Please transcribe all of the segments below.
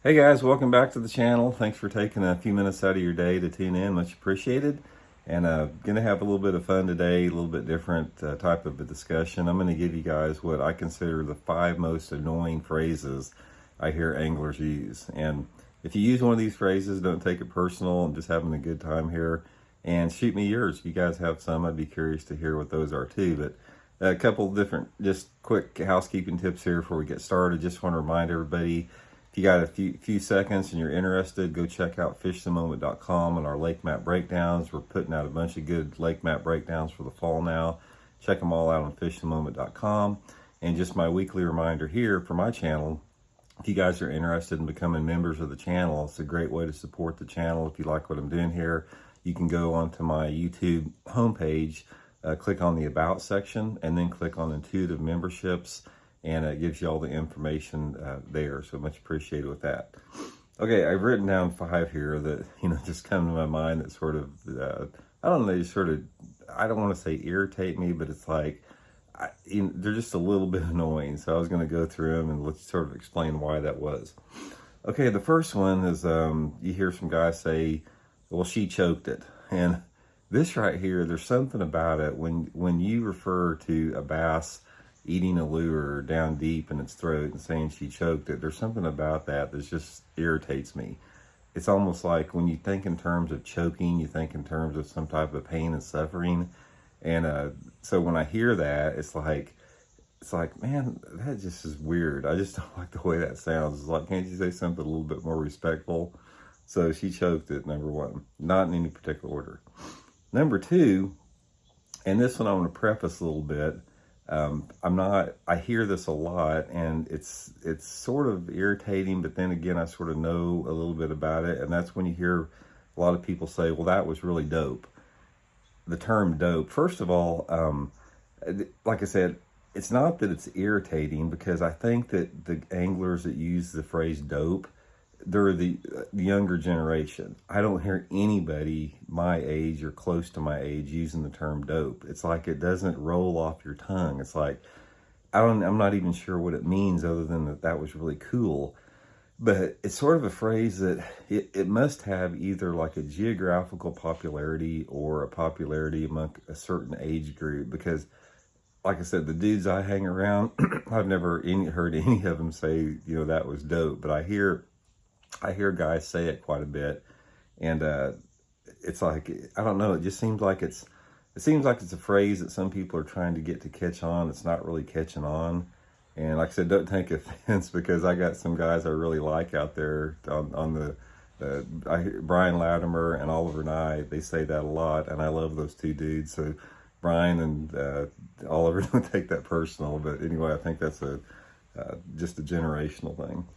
Hey guys, welcome back to the channel. Thanks for taking a few minutes out of your day to tune in. Much appreciated. And gonna have a little bit of fun today, a little bit different type of a discussion. I'm gonna give you guys what I consider the 5 most annoying phrases I hear anglers use. And if you use one of these phrases, don't take it personal. I'm just having a good time here. And shoot me yours. If you guys have some, I'd be curious to hear what those are too. But a couple different, just quick housekeeping tips here before we get started. Just want to remind everybody, if you got a few seconds and you're interested, go check out fishthemoment.com and our lake map breakdowns. We're putting out a bunch of good lake map breakdowns for the fall now. Check them all out on fishthemoment.com. And just my weekly reminder here for my channel, if you guys are interested in becoming members of the channel, it's a great way to support the channel. If you like what I'm doing here, you can go onto my YouTube homepage, click on the About section, and then click on Intuitive Memberships, and it gives you all the information there. So much appreciated with that. Okay, I've written down 5 here that, just come to my mind that sort of, I don't know, I don't want to say irritate me, but it's like, they're just a little bit annoying. So I was going to go through them and let's sort of explain why that was. Okay, the first one is you hear some guys say, well, she choked it. And this right here, there's something about it when you refer to a bass eating a lure down deep in its throat and saying she choked it, there's something about that just irritates me. It's almost like when you think in terms of choking, you think in terms of some type of pain and suffering. And so when I hear that, it's like, man, that just is weird. I just don't like the way that sounds. It's like, can't you say something a little bit more respectful? So she choked it, number 1, not in any particular order. Number 2, and this one I want to preface a little bit. I hear this a lot, and it's sort of irritating, but then again, I sort of know a little bit about it. And that's when you hear a lot of people say, well, that was really dope. The term dope, first of all, like I said, it's not that it's irritating, because I think that the anglers that use the phrase dope, they're the younger generation. I don't hear anybody my age or close to my age using the term dope. It's like it doesn't roll off your tongue. It's like, I'm not even sure what it means other than that was really cool. But it's sort of a phrase that it must have either like a geographical popularity or a popularity among a certain age group, because like I said, the dudes I hang around, I've never heard any of them say, that was dope. But I hear guys say it quite a bit, and it's like, I don't know. It just seems like it's a phrase that some people are trying to get to catch on. It's not really catching on, and like I said, don't take offense, because I got some guys I really like out there on the. I hear Brian Latimer and Oliver Nye. They say that a lot, and I love those two dudes. So Brian and Oliver, don't take that personal. But anyway, I think that's just a generational thing.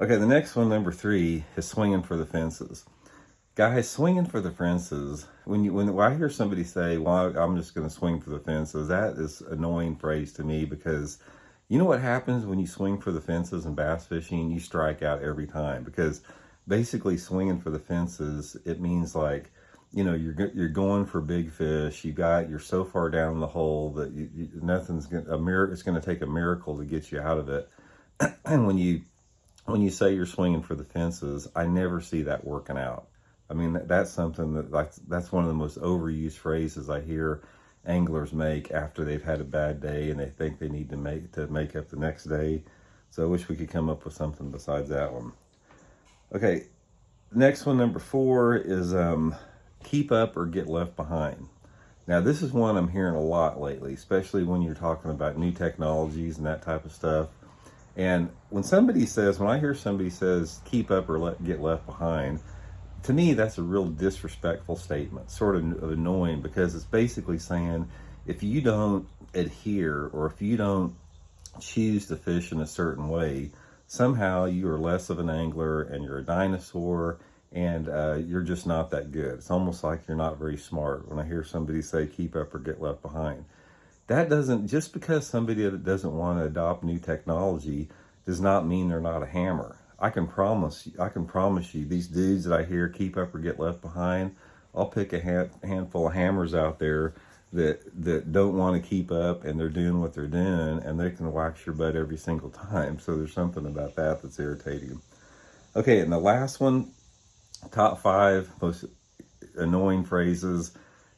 Okay, the next one, number 3, is swinging for the fences. Guys, swinging for the fences, when I hear somebody say, well, I'm just going to swing for the fences, that is an annoying phrase to me, because you know what happens when you swing for the fences in bass fishing? You strike out every time, because basically swinging for the fences, it means like, you're going for big fish. You're so far down the hole that it's going to take a miracle to get you out of it. And when you say you're swinging for the fences, I never see that working out. I mean, that's something that's one of the most overused phrases I hear anglers make after they've had a bad day and they think they need to make up the next day. So I wish we could come up with something besides that one. Okay, next one, number 4, is keep up or get left behind. Now, this is one I'm hearing a lot lately, especially when you're talking about new technologies and that type of stuff. And when I hear somebody says keep up or get left behind, to me, that's a real disrespectful statement, sort of annoying, because it's basically saying if you don't adhere or if you don't choose to fish in a certain way, somehow you are less of an angler and you're a dinosaur, and you're just not that good. It's almost like you're not very smart when I hear somebody say keep up or get left behind. Just because somebody that doesn't want to adopt new technology does not mean they're not a hammer. I can promise you, these dudes that I hear keep up or get left behind, I'll pick a handful of hammers out there that don't want to keep up, and they're doing what they're doing, and they can wax your butt every single time. So there's something about that that's irritating. Okay, and the last one, top 5 most annoying phrases,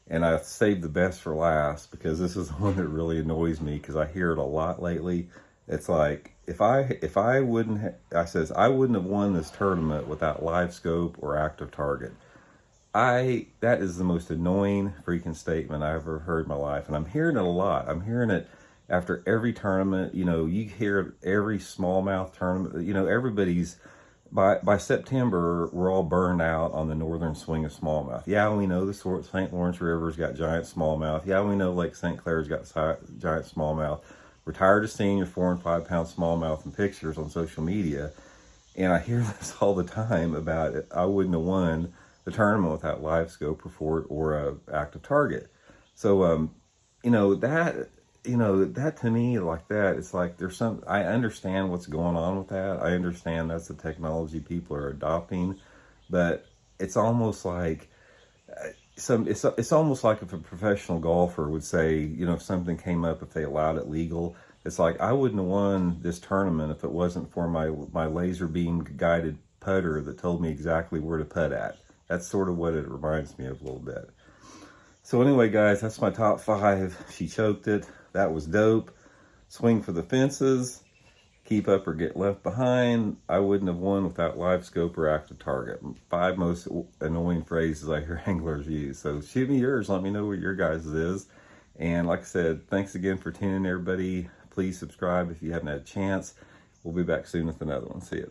and I saved the best for last because this is the one that really annoys me because I hear it a lot lately. It's like if I wouldn't I says I wouldn't have won this tournament without live scope or active target. That is the most annoying freaking statement I ever heard in my life, and I'm hearing it a lot. I'm hearing it after every tournament. You know, you hear it every smallmouth tournament. You know, everybody's by September, we're all burned out on the northern swing of smallmouth. Yeah, we know the St. Lawrence River's got giant smallmouth. Yeah, we know Lake St. Clair's got giant smallmouth. We're tired of seeing your 4 and 5 pound smallmouth in pictures on social media. And I hear this all the time about it. I wouldn't have won the tournament without live scope or a active target. So, you know, that to me, like that, it's like I understand what's going on with that. I understand that's the technology people are adopting, but it's almost like it's almost like if a professional golfer would say, you know, if something came up, if they allowed it legal, it's like I wouldn't have won this tournament if it wasn't for my laser beam guided putter that told me exactly where to putt at. That's sort of what it reminds me of a little bit. So anyway, guys, that's my top 5. She choked it. That was dope. Swing for the fences. Keep up or get left behind. I wouldn't have won without live scope or active target. 5 most annoying phrases I hear anglers use. So shoot me yours. Let me know what your guys' is. And like I said, thanks again for tuning in, everybody. Please subscribe if you haven't had a chance. We'll be back soon with another one. See you.